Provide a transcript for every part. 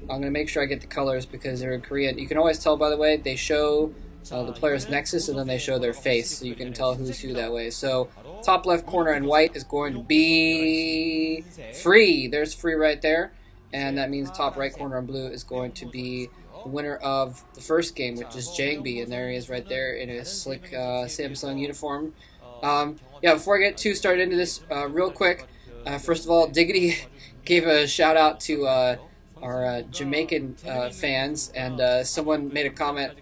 I'm going to make sure I get the colors because they're in Korean. You can always tell, by the way, they show the player's nexus and then they show their face, so you can tell who's who that way. So top left corner in white is going to be Free. There's Free right there, and that means top right corner in blue is going to be the winner of the first game, which is JangBi, and there he is right there in his slick Samsung uniform. Yeah, before I get too started into this, real quick, first of all, Diggity gave a shout out to our Jamaican fans, and someone made a comment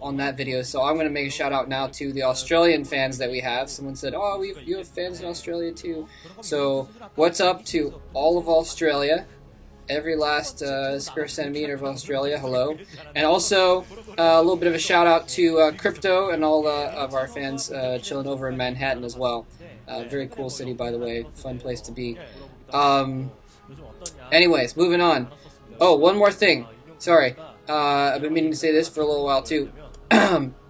on that video, so I'm going to make a shout out now to the Australian fans that we have. Someone said, oh, you have fans in Australia too. So what's up to all of Australia, every last square centimeter of Australia, hello. And also a little bit of a shout out to Crypto and all of our fans chilling over in Manhattan as well. Very cool city, by the way, fun place to be. Anyways, moving on. Oh, one more thing. Sorry. I've been meaning to say this for a little while too.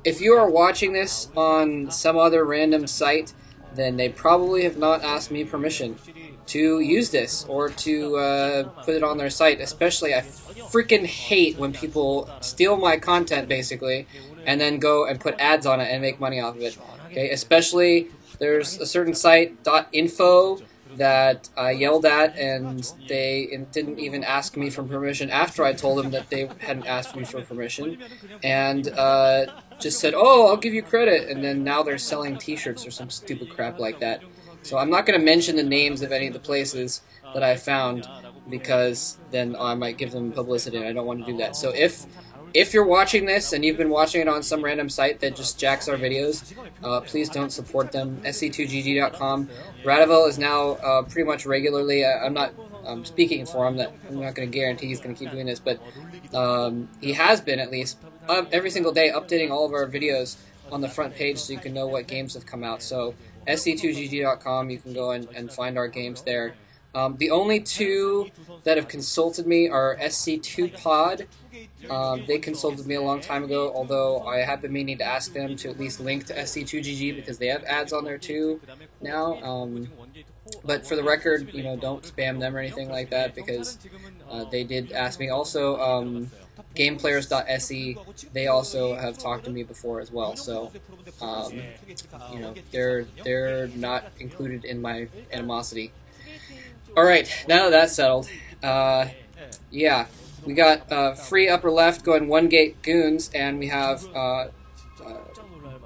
If you are watching this on some other random site, then they probably have not asked me permission to use this or to put it on their site. Especially, I freaking hate when people steal my content, basically, and then go and put ads on it and make money off of it. Okay, especially there's a certain site, .info, that I yelled at, and they didn't even ask me for permission after I told them that they hadn't asked me for permission, and just said, oh, I'll give you credit, and then now they're selling t-shirts or some stupid crap like that. So I'm not going to mention the names of any of the places that I found, because then I might give them publicity, and I don't want to do that. So if you're watching this and you've been watching it on some random site that just jacks our videos, please don't support them. SC2GG.com. Radival is now pretty much regularly, I'm not speaking for him, that I'm not going to guarantee he's going to keep doing this, but he has been at least every single day updating all of our videos on the front page so you can know what games have come out. So SC2GG.com, you can go and find our games there. The only two that have consulted me are SC2Pod. They consulted me a long time ago, although I have been meaning to ask them to at least link to SC2GG because they have ads on there too now. But for the record, you know, don't spam them or anything like that because they did ask me. Also, gameplayers.se, they also have talked to me before as well. So, you know, they're not included in my animosity. Alright, now that that's settled, yeah, we got Free upper left going one gate Goons, and we have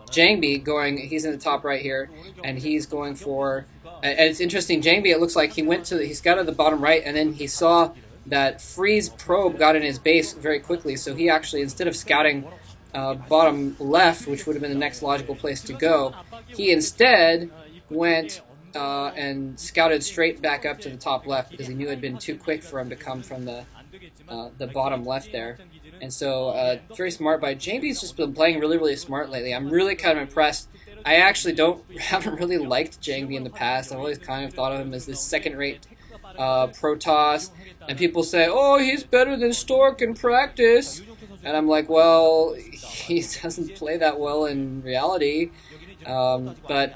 JangBi going, he's in the top right here, and he's going for, and it's interesting, JangBi, it looks like he scouted the bottom right, and then he saw that Free's probe got in his base very quickly, so he actually, instead of scouting bottom left, which would have been the next logical place to go, he instead went and scouted straight back up to the top left because he knew it had been too quick for him to come from the bottom left there. And so, very smart by JangBi's just been playing really, really smart lately. I'm really kind of impressed. I actually haven't really liked JangBi in the past. I've always kind of thought of him as this second-rate Protoss, and people say, oh, he's better than Stork in practice. And I'm like, well, he doesn't play that well in reality, but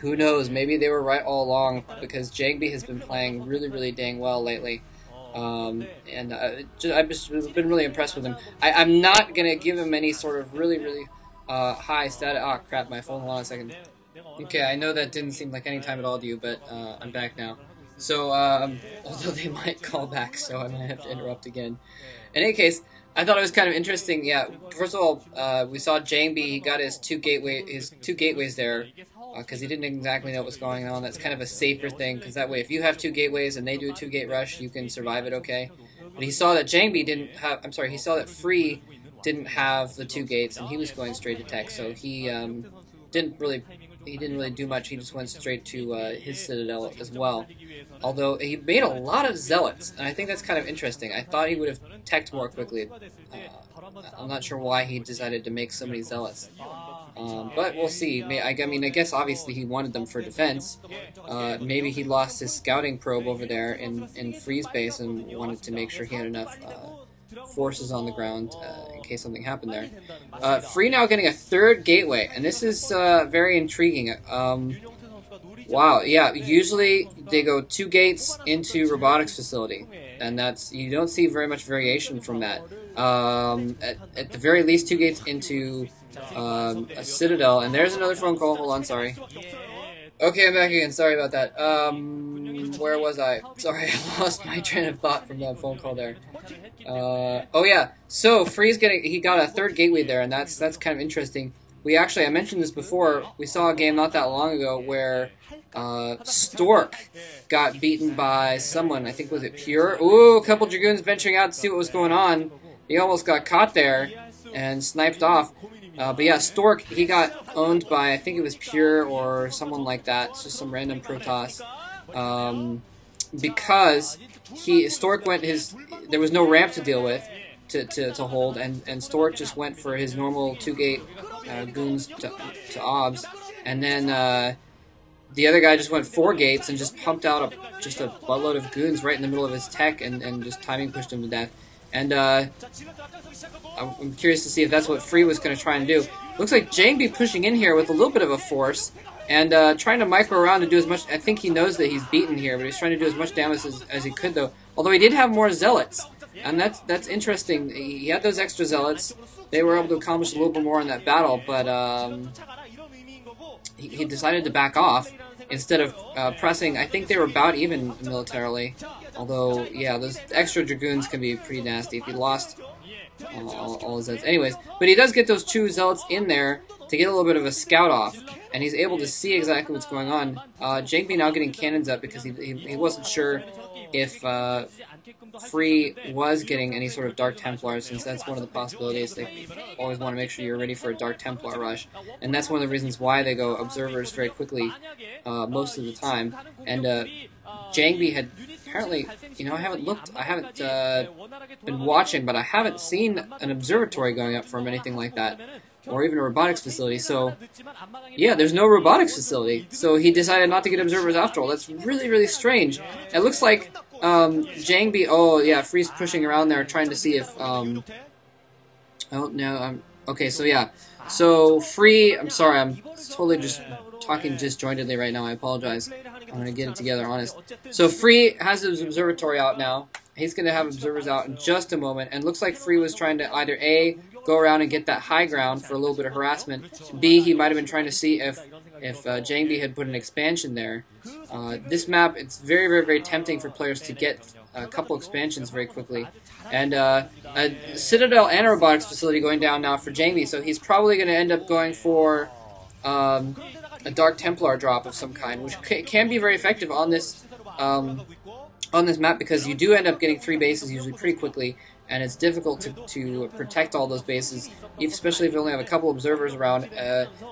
who knows, maybe they were right all along, because JangBi has been playing really, really dang well lately. And I've just been really impressed with him. I'm not going to give him any sort of really, really high stat. Oh, crap, my phone, hold on a second. Okay, I know that didn't seem like any time at all to you, but I'm back now. So, although they might call back, so I might have to interrupt again. In any case, I thought it was kind of interesting. Yeah, first of all, we saw JangBi. He got his two gateways there because he didn't exactly know what was going on. That's kind of a safer thing, because that way, if you have two gateways and they do a two-gate rush, you can survive it okay. But he saw that JangBi didn't have. I'm sorry, he saw that Free didn't have the two gates, and he was going straight to tech. So he didn't really do much. He just went straight to his Citadel as well. Although he made a lot of Zealots, and I think that's kind of interesting. I thought he would have teched more quickly. I'm not sure why he decided to make so many Zealots. But we'll see. I guess obviously he wanted them for defense. Maybe he lost his scouting probe over there in Free's base and wanted to make sure he had enough forces on the ground in case something happened there. Free now getting a third gateway, and this is very intriguing. Wow, yeah, usually they go 2 gates into robotics facility, and you don't see very much variation from that. At the very least, 2 gates into a citadel, and there's another phone call. Hold on, sorry. Okay, I'm back again. Sorry about that. Where was I? Sorry, I lost my train of thought from that phone call there. Oh yeah. So he got a 3rd gateway there, and that's kind of interesting. I mentioned this before. We saw a game not that long ago where Stork got beaten by someone. I think was it Pure? Ooh, a couple Dragoons venturing out to see what was going on. He almost got caught there and sniped off. But yeah, Stork, he got owned by, I think it was Pure or someone like that. It's just some random Protoss. Because Stork there was no ramp to deal with to hold, and Stork just went for his normal 2-gate goons to obs, and then the other guy just went 4 gates and just pumped out just a buttload of goons right in the middle of his tech and just timing pushed him to death. And I'm curious to see if that's what Free was going to try and do. Looks like JangBi pushing in here with a little bit of a force and trying to micro around to do as much. I think he knows that he's beaten here, but he's trying to do as much damage as he could, though. Although he did have more zealots, and that's interesting. He had those extra zealots. They were able to accomplish a little bit more in that battle, but he decided to back off instead of pressing. I think they were about even militarily. Although, yeah, those extra Dragoons can be pretty nasty if he lost all his zealots. Anyways, but he does get those 2 zealots in there to get a little bit of a scout off, and he's able to see exactly what's going on. JangBi now getting cannons up because he wasn't sure if Free was getting any sort of Dark Templar, since that's one of the possibilities. They always want to make sure you're ready for a Dark Templar rush, and that's one of the reasons why they go Observers very quickly most of the time. And JangBi had apparently, I haven't been watching, but I haven't seen an observatory going up from anything like that, or even a robotics facility. So, yeah, there's no robotics facility. So he decided not to get observers after all. That's really, really strange. It looks like JangBi. Oh yeah, Free's pushing around there trying to see if. Oh no. Okay, so yeah. So Free. I'm sorry. I'm totally just talking disjointedly right now. I apologize. I'm gonna get it together, honest. So Free has his observatory out now. He's gonna have observers out in just a moment, and looks like Free was trying to either A, go around and get that high ground for a little bit of harassment. B, he might have been trying to see if JangBi had put an expansion there. This map, it's very, very, very tempting for players to get a couple expansions very quickly. And a Citadel and a robotics facility going down now for JangBi, so he's probably going to end up going for a Dark Templar drop of some kind, which can be very effective on this map, because you do end up getting 3 bases usually pretty quickly, and it's difficult to protect all those bases, especially if you only have a couple observers around.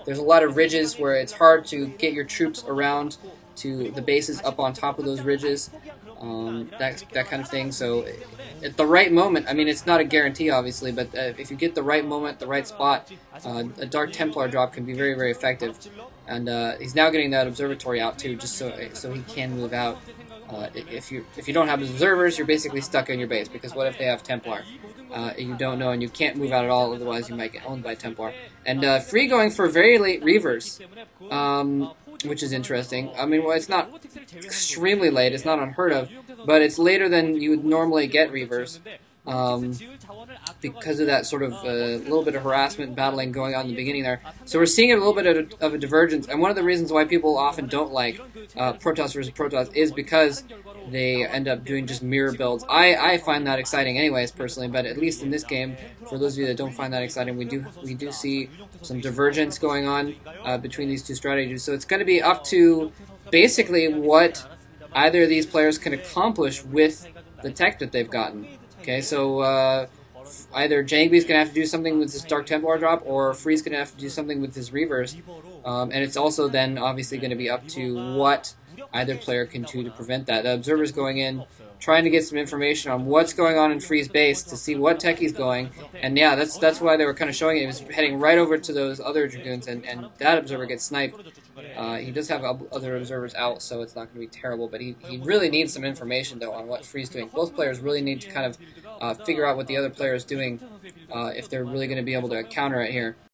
There's a lot of ridges where it's hard to get your troops around to the bases up on top of those ridges, that kind of thing. So at the right moment, I mean, it's not a guarantee, obviously, but if you get the right moment, the right spot, a Dark Templar drop can be very, very effective. And he's now getting that observatory out too, just so he can move out. If you don't have observers, you're basically stuck in your base, because what if they have Templar? You don't know, and you can't move out at all, otherwise you might get owned by Templar. And Free going for very late Reavers, which is interesting. I mean, well, it's not extremely late, it's not unheard of, but it's later than you would normally get Reavers. Because of that sort of little bit of harassment and battling going on in the beginning there. So we're seeing a little bit of a divergence, and one of the reasons why people often don't like Protoss versus Protoss is because they end up doing just mirror builds. I find that exciting anyways, personally, but at least in this game, for those of you that don't find that exciting, we do see some divergence going on between these 2 strategies. So it's going to be up to basically what either of these players can accomplish with the tech that they've gotten. Okay, so either JangBi's going to have to do something with this Dark Templar drop, or Free's going to have to do something with his Reavers. And it's also then obviously going to be up to what either player can do to prevent that. The Observer's going in, trying to get some information on what's going on in Free's base to see what tech he's going. And yeah, that's why they were kind of showing it. He was heading right over to those other Dragoons, and that Observer gets sniped. He does have other observers out, so it's not going to be terrible, but he really needs some information, though, on what Free's doing. Both players really need to kind of figure out what the other player is doing if they're really going to be able to counter it here.